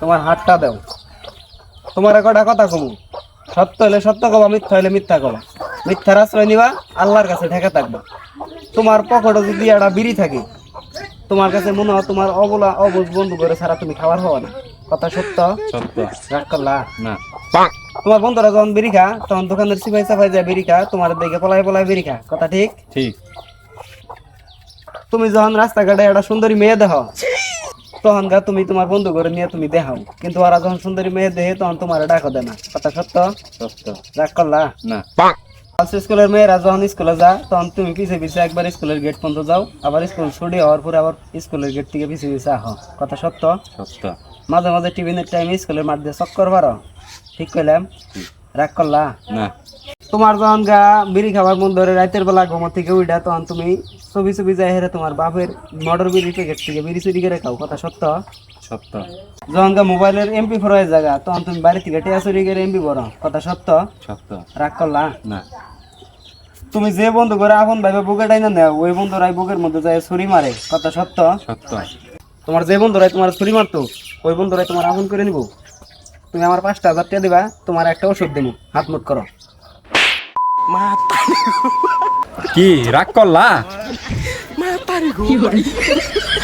তোমার হাতটা দাও। তোমার কটা কথা কমু, সত্য হলে সত্য কবা, মিথ্যা হলে মিথ্যা কবা। মিথ্যার আশ্রয় নিবা, আল্লাহর কাছে ঠেকা থাকবা। তোমার পকেটে যদি একটা বিড়ি থাকে, তোমার কাছে মনে হয় তোমার অবলা অবুঝ বন্ধু করে ছাড়া তুমি খাবার হওয়া না। কথা সত্য? সত্য। রাগ করলা না। তোমার বন্ধুরা যখন বিড়ি খা, তখন দোকানের সিপাই সাফাই যায় বিড়ি খা, তোমার দেখে পলাই পলাই বিড়ি খা। কথা ঠিক? ঠিক। তুমি যখন রাস্তাঘাটে একটা সুন্দরী মেয়ে দেখো, তখন গা তুমি তোমার বন্ধু করে নিয়ে তুমি দেখাও, কিন্তু ওরা যখন সুন্দরী মেয়ে দেখে তখন তোমার ডাকো দেয় না। কথা সত্য? সত্য। রাগ করলা না। স্কুলের মেয়েরা যখন স্কুলে যা, তখন তুমি পিছে পিছে একবার স্কুলের গেট পর্যন্ত যাও, আবার স্কুল ছুটি হওয়ার পরে আবার স্কুলের গেট থেকে পিছে পিছে আহ। কথা সত্য? সত্য। মাঝে মাঝে টিফিনের টাইমে স্কুলের মাঠ দিয়ে চক্কর পারো। ঠিক কইলাম? রাগ করলা না। তোমার যখন গা বিড়ি খাবার মন ধরে রাতের বেলা ঘুমো থেকে উঠা, তখন তুমি ছবি ছবি যাই হেরে তোমার বাপের মটর বিড়ি প্যাকেট থেকে বিড়ি চুরি করে খাও। কথা সত্য? সত্য। যখন গা মোবাইলের MP4 হয়ে জায়গা, তখন তুমি বাড়ি থেকে টিয়া চুরি করে MP করো। কথা সত্য? সত্য। রাগ করলা না। তুমি যে বন্ধু করে আপন ভাইবে বুকে টাইনা নেও, ওই বন্ধুরাই বুকের মধ্যে যায় ছুরি মারে। কথা সত্য? সত্য। তোমার যে বন্ধুরাই তোমার ছুরি মারতো, ওই বন্ধুরাই তোমার আপন করে নিব। তুমি আমার 5,000 টাকা দিবা, তোমার একটা ওষুধ দেবো, হাত মুট করো। কি রাগ করলা? Mata nih gue.